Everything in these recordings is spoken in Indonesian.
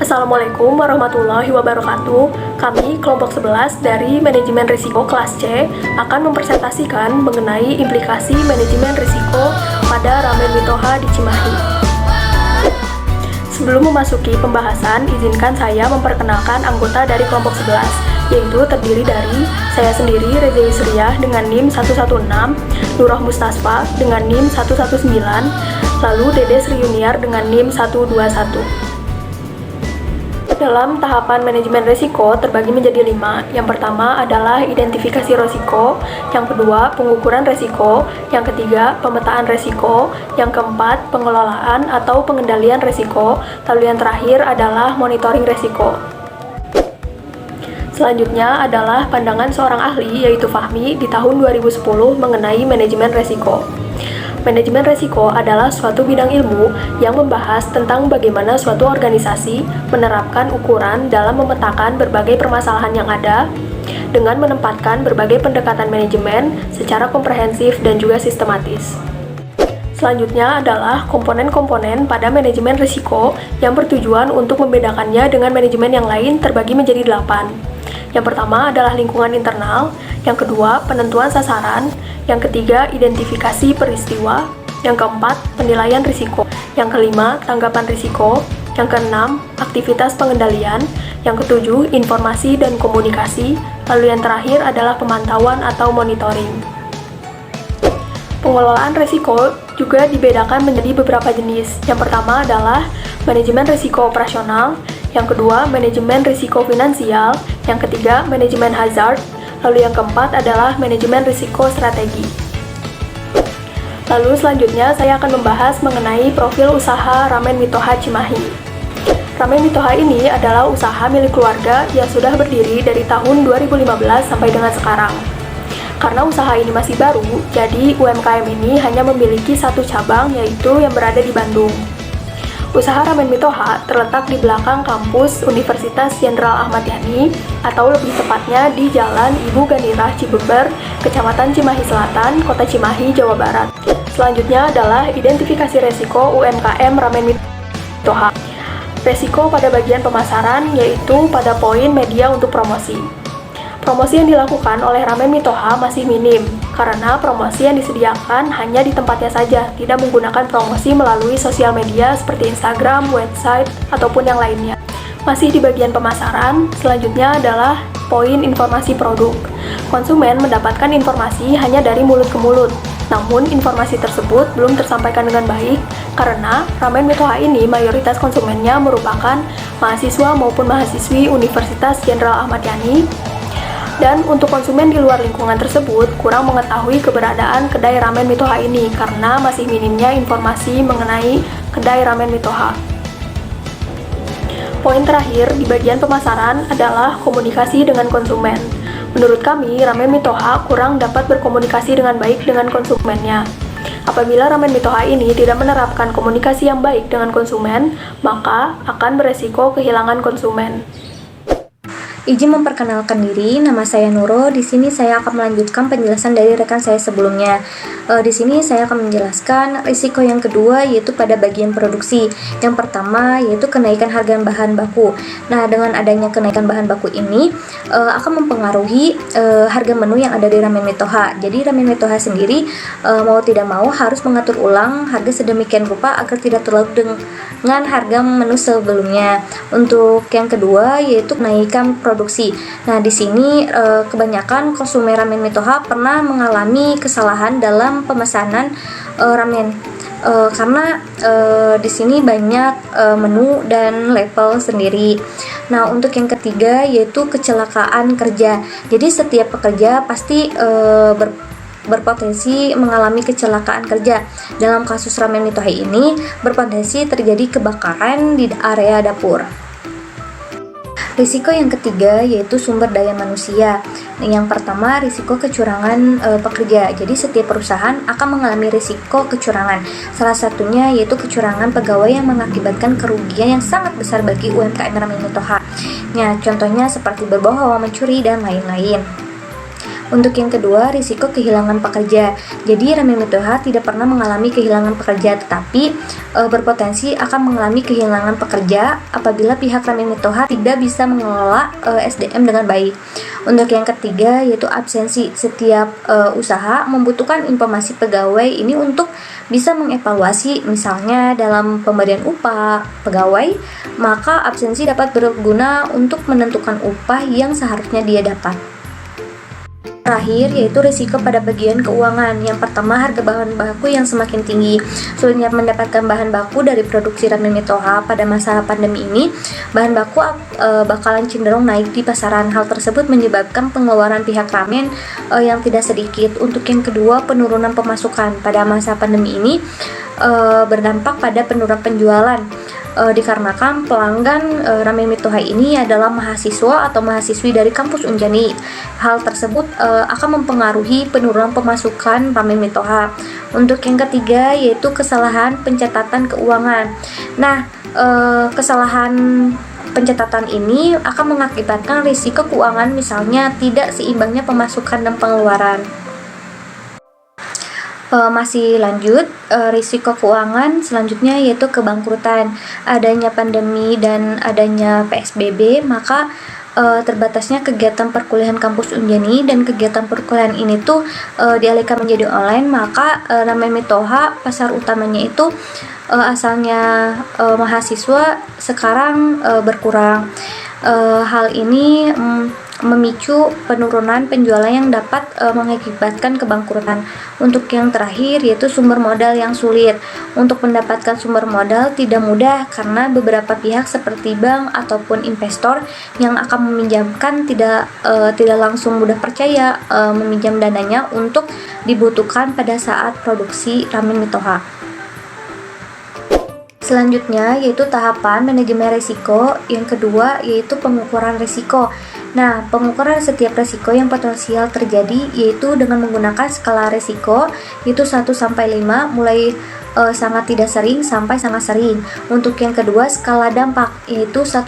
Assalamualaikum warahmatullahi wabarakatuh. Kami kelompok 11 dari Manajemen Risiko kelas C akan mempresentasikan mengenai implikasi manajemen risiko pada Ramen Mitoha di Cimahi. Sebelum memasuki pembahasan, izinkan saya memperkenalkan anggota dari kelompok 11, yaitu terdiri dari saya sendiri, Reza Yusriyah dengan NIM 116, Nurah Mustasfa dengan NIM 119, lalu Dede Sri Yuniar dengan NIM 121. Dalam tahapan manajemen risiko terbagi menjadi 5. Yang pertama adalah identifikasi risiko, yang kedua pengukuran risiko, yang ketiga pemetaan risiko, yang keempat pengelolaan atau pengendalian risiko, lalu yang terakhir adalah monitoring risiko. Selanjutnya adalah pandangan seorang ahli yaitu Fahmi di tahun 2010 mengenai manajemen risiko. Manajemen risiko adalah suatu bidang ilmu yang membahas tentang bagaimana suatu organisasi menerapkan ukuran dalam memetakan berbagai permasalahan yang ada dengan menempatkan berbagai pendekatan manajemen secara komprehensif dan juga sistematis. Selanjutnya adalah komponen-komponen pada manajemen risiko yang bertujuan untuk membedakannya dengan manajemen yang lain terbagi menjadi 8. Yang pertama adalah lingkungan internal, yang kedua penentuan sasaran, yang ketiga identifikasi peristiwa, yang keempat penilaian risiko, yang kelima tanggapan risiko, yang keenam aktivitas pengendalian, yang ketujuh informasi dan komunikasi, lalu yang terakhir adalah pemantauan atau monitoring. Pengelolaan risiko juga dibedakan menjadi beberapa jenis. Yang pertama adalah manajemen risiko operasional, yang kedua manajemen risiko finansial, yang ketiga manajemen hazard, lalu yang keempat adalah manajemen risiko strategi. Lalu selanjutnya saya akan membahas mengenai profil usaha Ramen Mitoha Cimahi. Ramen Mitoha ini adalah usaha milik keluarga yang sudah berdiri dari tahun 2015 sampai dengan sekarang. Karena usaha ini masih baru, jadi UMKM ini hanya memiliki satu cabang yaitu yang berada di Bandung. Usaha Ramen Mitoha terletak di belakang kampus Universitas Jenderal Ahmad Yani atau lebih tepatnya di Jalan Ibu Ganirah Cibeber, Kecamatan Cimahi Selatan, Kota Cimahi, Jawa Barat. Selanjutnya adalah identifikasi resiko UMKM Ramen Mitoha. Resiko pada bagian pemasaran yaitu pada poin media untuk promosi. Promosi yang dilakukan oleh Ramen Mitoha masih minim, karena promosi yang disediakan hanya di tempatnya saja, tidak menggunakan promosi melalui sosial media seperti Instagram, website, ataupun yang lainnya. Masih di bagian pemasaran, selanjutnya adalah poin informasi produk. Konsumen mendapatkan informasi hanya dari mulut ke mulut, namun informasi tersebut belum tersampaikan dengan baik, karena Ramen Mitoha ini mayoritas konsumennya merupakan mahasiswa maupun mahasiswi Universitas Jenderal Ahmad Yani. Dan untuk konsumen di luar lingkungan tersebut kurang mengetahui keberadaan kedai Ramen Mitoha ini karena masih minimnya informasi mengenai kedai Ramen Mitoha. Poin terakhir di bagian pemasaran adalah komunikasi dengan konsumen. Menurut kami, Ramen Mitoha kurang dapat berkomunikasi dengan baik dengan konsumennya. Apabila Ramen Mitoha ini tidak menerapkan komunikasi yang baik dengan konsumen, maka akan beresiko kehilangan konsumen. Izin memperkenalkan diri, nama saya Nuro. Di sini saya akan melanjutkan penjelasan dari rekan saya sebelumnya. Di sini saya akan menjelaskan risiko yang kedua yaitu pada bagian produksi. Yang pertama yaitu kenaikan harga bahan baku. Nah, dengan adanya kenaikan bahan baku ini akan mempengaruhi harga menu yang ada di Ramen Mitoha. Jadi Ramen Mitoha sendiri mau tidak mau harus mengatur ulang harga sedemikian rupa agar tidak terlalu dengan harga menu sebelumnya. Untuk yang kedua yaitu kenaikan produksi. Nah, di sini kebanyakan konsumen Ramen Mitoha pernah mengalami kesalahan dalam pemesanan ramen karena di sini banyak menu dan label sendiri. Nah, untuk yang ketiga yaitu kecelakaan kerja. Jadi setiap pekerja pasti berpotensi mengalami kecelakaan kerja. Dalam kasus Ramen Mitoha ini berpotensi terjadi kebakaran di area dapur. Risiko yang ketiga yaitu sumber daya manusia. Yang pertama, risiko kecurangan pekerja. Jadi setiap perusahaan akan mengalami risiko kecurangan. Salah satunya yaitu kecurangan pegawai yang mengakibatkan kerugian yang sangat besar bagi UMKM Ramen Mitoha. Contohnya seperti berbohong, mencuri, dan lain-lain. Untuk yang kedua, risiko kehilangan pekerja. Jadi Ramen Mitoha tidak pernah mengalami kehilangan pekerja, tetapi berpotensi akan mengalami kehilangan pekerja apabila pihak Ramen Mitoha tidak bisa mengelola SDM dengan baik. Untuk yang ketiga yaitu absensi. Setiap usaha membutuhkan informasi pegawai ini untuk bisa mengevaluasi, misalnya dalam pemberian upah pegawai, maka absensi dapat berguna untuk menentukan upah yang seharusnya dia dapat. Terakhir yaitu risiko pada bagian keuangan. Yang pertama, harga bahan baku yang semakin tinggi. Sulitnya mendapatkan bahan baku dari produksi Ramen Mitoha pada masa pandemi ini, bahan baku bakalan cenderung naik di pasaran. Hal tersebut menyebabkan pengeluaran pihak ramen yang tidak sedikit. Untuk yang kedua, penurunan pemasukan pada masa pandemi ini berdampak pada penurunan penjualan. Dikarenakan pelanggan Ramen Mitoha ini adalah mahasiswa atau mahasiswi dari kampus Unjani. Hal tersebut akan mempengaruhi penurunan pemasukan Ramen Mitoha. Untuk yang ketiga yaitu kesalahan pencatatan keuangan. Nah, kesalahan pencatatan ini akan mengakibatkan risiko keuangan, misalnya tidak seimbangnya pemasukan dan pengeluaran. Masih lanjut, risiko keuangan selanjutnya yaitu kebangkrutan. Adanya pandemi dan adanya PSBB, maka terbatasnya kegiatan perkuliahan kampus Unjani dan kegiatan perkuliahan ini tuh dialihkan menjadi online, maka Ramen Mitoha pasar utamanya itu asalnya mahasiswa sekarang berkurang. Hal ini memicu penurunan penjualan yang dapat mengakibatkan kebangkrutan. Untuk yang terakhir yaitu sumber modal yang sulit. Untuk mendapatkan sumber modal tidak mudah karena beberapa pihak seperti bank ataupun investor yang akan meminjamkan tidak langsung mudah percaya meminjam dananya untuk dibutuhkan pada saat produksi Ramen Mitoha. Selanjutnya yaitu tahapan manajemen risiko. Yang kedua yaitu pengukuran risiko. Nah, pengukuran setiap risiko yang potensial terjadi yaitu dengan menggunakan skala risiko yaitu 1-5, mulai sangat tidak sering sampai sangat sering. Untuk yang kedua, skala dampak yaitu 1-5,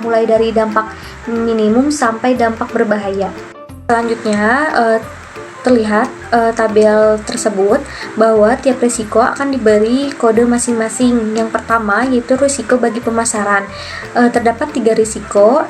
mulai dari dampak minimum sampai dampak berbahaya. Selanjutnya terlihat tabel tersebut bahwa tiap risiko akan diberi kode masing-masing. Yang pertama yaitu risiko bagi pemasaran. Terdapat 3 risiko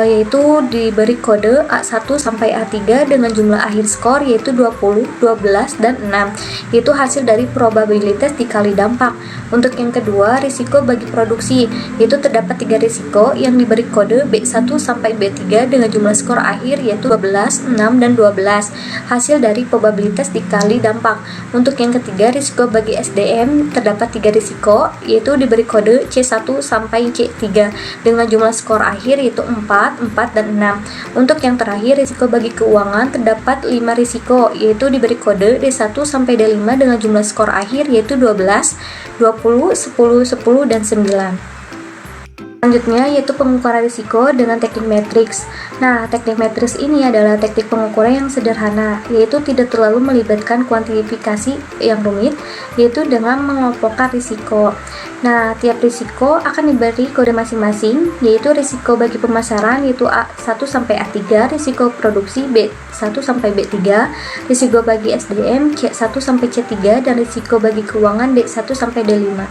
yaitu diberi kode A1 sampai A3 dengan jumlah akhir skor yaitu 20, 12, dan 6, yaitu hasil dari probabilitas dikali dampak. Untuk yang kedua, risiko bagi produksi, yaitu terdapat 3 risiko yang diberi kode B1 sampai B3 dengan jumlah skor akhir yaitu 12, 6, dan 12, hasil dari probabilitas dikali dampak. Untuk yang ketiga, risiko bagi SDM, terdapat 3 risiko yaitu diberi kode C1 sampai C3 dengan jumlah skor akhir yaitu 4, 4, dan 6. Untuk yang terakhir, risiko bagi keuangan, terdapat 5 risiko yaitu diberi kode D1 sampai D5 dengan jumlah skor akhir yaitu 12, 20, 10, 10, dan 9. Selanjutnya yaitu pengukuran risiko dengan teknik matriks. Nah, teknik matriks ini adalah teknik pengukuran yang sederhana, yaitu tidak terlalu melibatkan kuantifikasi yang rumit, yaitu dengan mengelompokkan risiko. Nah, tiap risiko akan diberi kode masing-masing, yaitu risiko bagi pemasaran yaitu A1 sampai A3, risiko produksi B1 sampai B3, risiko bagi SDM C1 sampai C3, dan risiko bagi keuangan D1 sampai D5.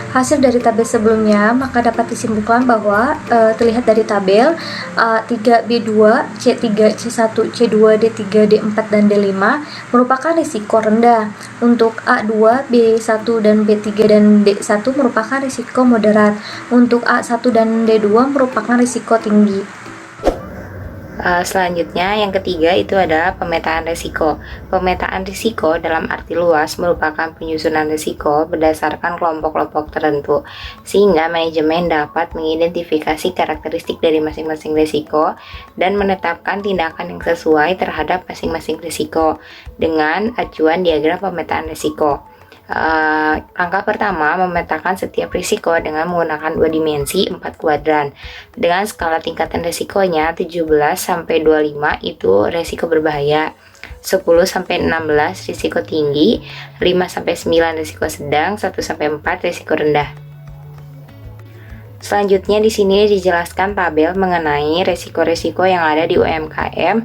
Hasil dari tabel sebelumnya, maka dapat disimpulkan bahwa terlihat dari tabel A3, B2, C3, C1, C2, D3, D4, dan D5 merupakan risiko rendah. Untuk A2, B1, dan B3, dan D1 merupakan risiko moderat. Untuk A1 dan D2 merupakan risiko tinggi. Selanjutnya yang ketiga itu adalah pemetaan risiko. Pemetaan risiko dalam arti luas merupakan penyusunan risiko berdasarkan kelompok-kelompok tertentu, sehingga manajemen dapat mengidentifikasi karakteristik dari masing-masing risiko dan menetapkan tindakan yang sesuai terhadap masing-masing risiko dengan acuan diagram pemetaan risiko. Langkah pertama, memetakan setiap risiko dengan menggunakan 2 dimensi 4 kuadran. Dengan skala tingkatan risikonya 17 sampai 25 itu risiko berbahaya, 10 sampai 16 risiko tinggi, 5 sampai 9 risiko sedang, 1 sampai 4 risiko rendah. Selanjutnya di sini dijelaskan tabel mengenai resiko-resiko yang ada di UMKM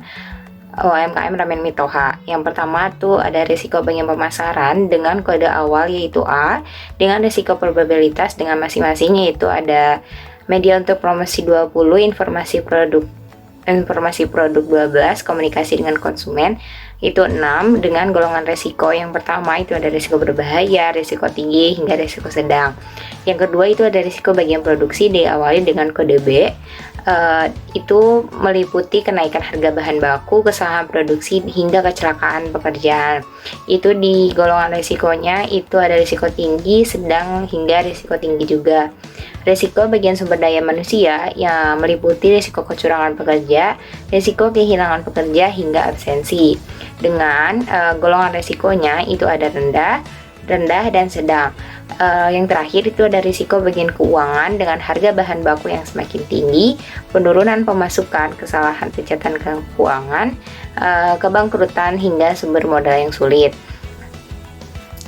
Ramen Mitoha. Yang pertama tuh ada risiko bagian pemasaran dengan kode awal yaitu A, dengan risiko probabilitas dengan masing-masing yaitu ada media untuk promosi 20, informasi produk 12, komunikasi dengan konsumen itu 6, dengan golongan resiko. Yang pertama itu ada risiko berbahaya, risiko tinggi, hingga risiko sedang. Yang kedua itu ada risiko bagian produksi, diawali dengan kode B. Itu meliputi kenaikan harga bahan baku, kesalahan produksi, hingga kecelakaan pekerjaan. Itu di golongan resikonya itu ada risiko tinggi, sedang, hingga risiko tinggi juga. Risiko bagian sumber daya manusia yang meliputi risiko kecurangan pekerja, risiko kehilangan pekerja, hingga absensi. Dengan golongan risikonya itu ada rendah, dan sedang. Yang terakhir itu ada risiko bagian keuangan dengan harga bahan baku yang semakin tinggi, penurunan pemasukan, kesalahan pencatatan keuangan, kebangkrutan, hingga sumber modal yang sulit.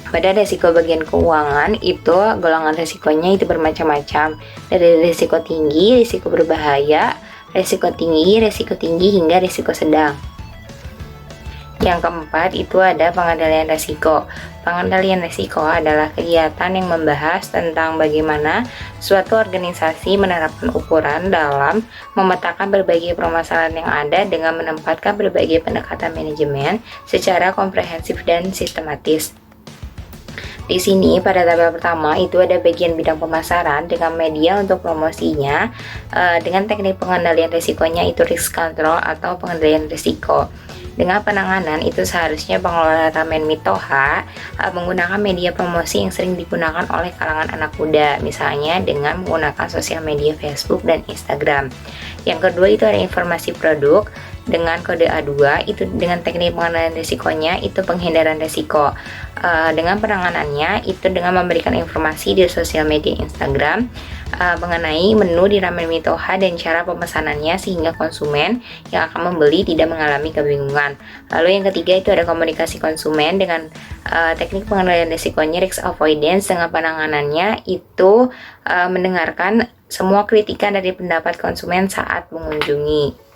Pada risiko bagian keuangan itu golongan risikonya itu bermacam-macam, dari risiko tinggi, risiko berbahaya, risiko tinggi, hingga risiko sedang. Yang keempat itu ada pengendalian risiko. Pengendalian risiko adalah kegiatan yang membahas tentang bagaimana suatu organisasi menerapkan ukuran dalam memetakan berbagai permasalahan yang ada dengan menempatkan berbagai pendekatan manajemen secara komprehensif dan sistematis. Di sini pada tabel pertama itu ada bagian bidang pemasaran dengan media untuk promosinya, dengan teknik pengendalian risikonya itu risk control atau pengendalian risiko. Dengan penanganan itu seharusnya pengelola Ramen Mitoha menggunakan media promosi yang sering digunakan oleh kalangan anak muda, misalnya dengan menggunakan sosial media Facebook dan Instagram. Yang kedua itu ada informasi produk dengan kode A2, itu dengan teknik pengendalian risikonya itu penghindaran risiko. Dengan penanganannya itu dengan memberikan informasi di sosial media Instagram mengenai menu di Ramen Mitoha dan cara pemesanannya sehingga konsumen yang akan membeli tidak mengalami kebingungan. Lalu yang ketiga itu ada komunikasi konsumen dengan teknik pengendalian risikonya risk avoidance, dengan penanganannya itu mendengarkan semua kritikan dari pendapat konsumen saat mengunjungi.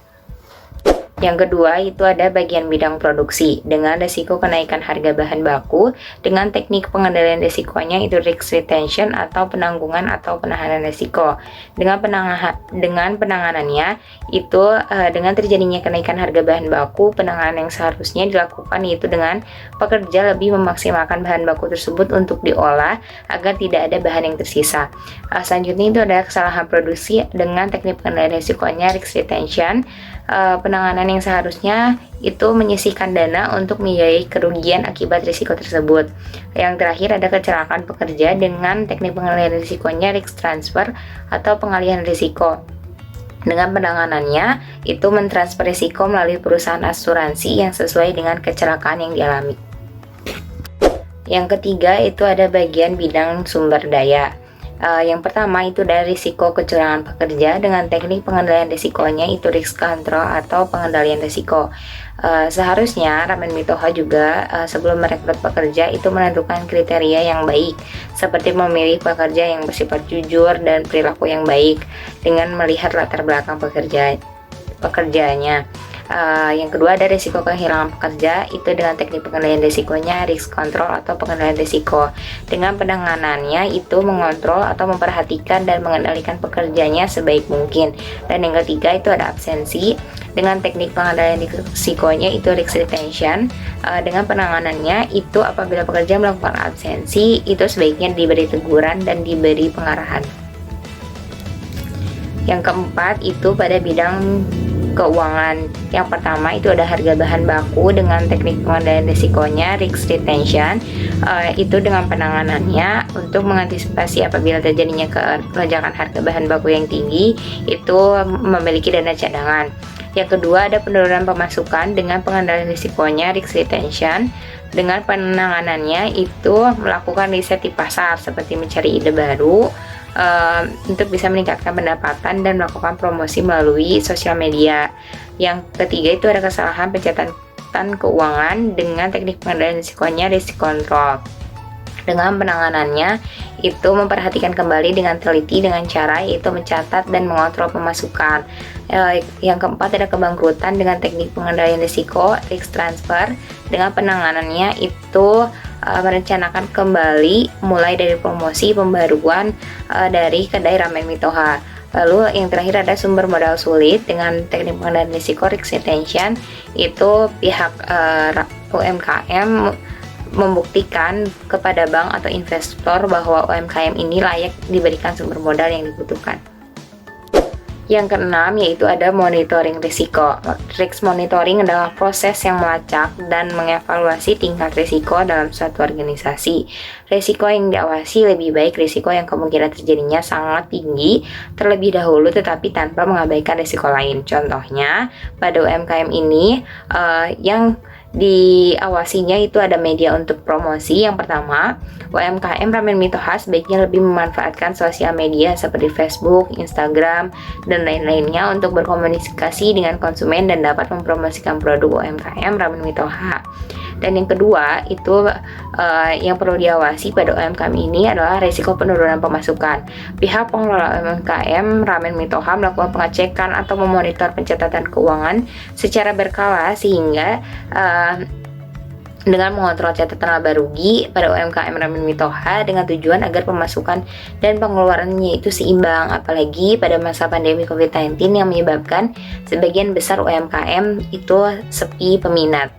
Yang kedua itu ada bagian bidang produksi dengan risiko kenaikan harga bahan baku, dengan teknik pengendalian risikonya itu risk retention atau penanggungan atau penahanan risiko. Dengan penanganannya itu dengan terjadinya kenaikan harga bahan baku, penanganan yang seharusnya dilakukan yaitu dengan pekerja lebih memaksimalkan bahan baku tersebut untuk diolah agar tidak ada bahan yang tersisa. Selanjutnya itu ada kesalahan produksi dengan teknik pengendalian risikonya risk retention. Penanganan yang seharusnya itu menyisihkan dana untuk membiayai kerugian akibat risiko tersebut. Yang terakhir ada kecelakaan pekerja dengan teknik pengendalian risikonya risk transfer atau pengalihan risiko. Dengan penanganannya itu mentransfer risiko melalui perusahaan asuransi yang sesuai dengan kecelakaan yang dialami. Yang ketiga itu ada bagian bidang sumber daya. Yang pertama itu dari risiko kecurangan pekerja dengan teknik pengendalian risikonya itu risk control atau pengendalian risiko. Seharusnya Ramen Mitoha juga sebelum merekrut pekerja itu menentukan kriteria yang baik, seperti memilih pekerja yang bersifat jujur dan perilaku yang baik dengan melihat latar belakang pekerjaannya. Yang kedua ada risiko kehilangan pekerja, itu dengan teknik pengendalian risikonya risk control atau pengendalian risiko. Dengan penanganannya itu mengontrol atau memperhatikan dan mengendalikan pekerjanya sebaik mungkin. Dan yang ketiga itu ada absensi, dengan teknik pengendalian risikonya itu risk retention. Dengan penanganannya itu apabila pekerja melakukan absensi itu sebaiknya diberi teguran dan diberi pengarahan. Yang keempat itu pada bidang keuangan. Yang pertama itu ada harga bahan baku dengan teknik pengendalian risikonya risk retention. Itu dengan penanganannya untuk mengantisipasi apabila terjadinya lonjakan harga bahan baku yang tinggi, itu memiliki dana cadangan. Yang kedua ada penurunan pemasukan dengan pengendalian risikonya risk retention. Dengan penanganannya itu melakukan riset di pasar seperti mencari ide baru untuk bisa meningkatkan pendapatan dan melakukan promosi melalui sosial media. Yang ketiga itu ada kesalahan pencatatan keuangan dengan teknik pengendalian risikonya risk control. Dengan penanganannya itu memperhatikan kembali dengan teliti dengan cara yaitu mencatat dan mengontrol pemasukan. Yang keempat ada kebangkrutan dengan teknik pengendalian risiko, risk transfer. Dengan penanganannya itu merencanakan kembali mulai dari promosi pembaruan dari kedai ramen Mitoha. Lalu yang terakhir ada sumber modal sulit dengan teknik pengendalian risiko, risk retention. Itu pihak UMKM membuktikan kepada bank atau investor bahwa UMKM ini layak diberikan sumber modal yang dibutuhkan. Yang keenam yaitu ada monitoring risiko. Risk monitoring adalah proses yang melacak dan mengevaluasi tingkat risiko dalam suatu organisasi. Risiko yang diawasi lebih baik risiko yang kemungkinan terjadinya sangat tinggi terlebih dahulu tetapi tanpa mengabaikan risiko lain. Contohnya pada UMKM ini yang diawasinya itu ada media untuk promosi. Yang pertama, UMKM Ramen Mitoha sebaiknya lebih memanfaatkan sosial media seperti Facebook, Instagram, dan lain-lainnya untuk berkomunikasi dengan konsumen dan dapat mempromosikan produk UMKM Ramen Mitoha. Dan yang kedua itu yang perlu diawasi pada UMKM ini adalah risiko penurunan pemasukan. Pihak pengelola UMKM Ramen Mitoha melakukan pengecekan atau memonitor pencatatan keuangan secara berkala sehingga dengan mengontrol catatan laba rugi pada UMKM Ramen Mitoha dengan tujuan agar pemasukan dan pengeluarannya itu seimbang, apalagi pada masa pandemi COVID-19 yang menyebabkan sebagian besar UMKM itu sepi peminat.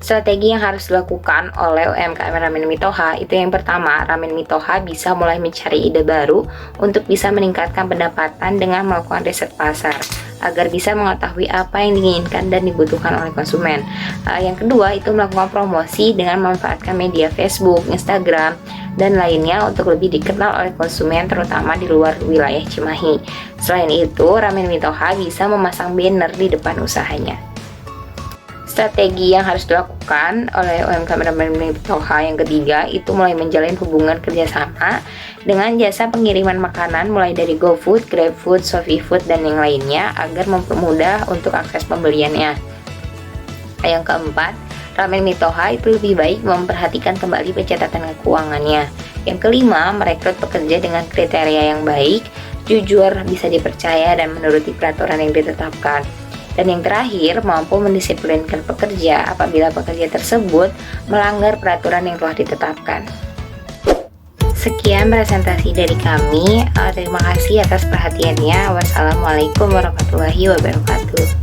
Strategi yang harus dilakukan oleh UMKM Ramen Mitoha itu yang pertama, Ramen Mitoha bisa mulai mencari ide baru untuk bisa meningkatkan pendapatan dengan melakukan riset pasar agar bisa mengetahui apa yang diinginkan dan dibutuhkan oleh konsumen. Yang kedua itu melakukan promosi dengan memanfaatkan media Facebook, Instagram, dan lainnya untuk lebih dikenal oleh konsumen terutama di luar wilayah Cimahi. Selain itu, Ramen Mitoha bisa memasang banner di depan usahanya. Strategi yang harus dilakukan oleh UMKM Ramen Mitoha yang ketiga itu mulai menjalin hubungan kerjasama dengan jasa pengiriman makanan mulai dari GoFood, GrabFood, ShopeeFood, dan yang lainnya agar mempermudah untuk akses pembeliannya. Yang keempat, Ramen Mitoha itu lebih baik memperhatikan kembali pencatatan keuangannya. Yang kelima, merekrut pekerja dengan kriteria yang baik, jujur, bisa dipercaya, dan menuruti peraturan yang ditetapkan. Dan yang terakhir, mampu mendisiplinkan pekerja apabila pekerja tersebut melanggar peraturan yang telah ditetapkan. Sekian presentasi dari kami. Terima kasih atas perhatiannya. Wassalamualaikum warahmatullahi wabarakatuh.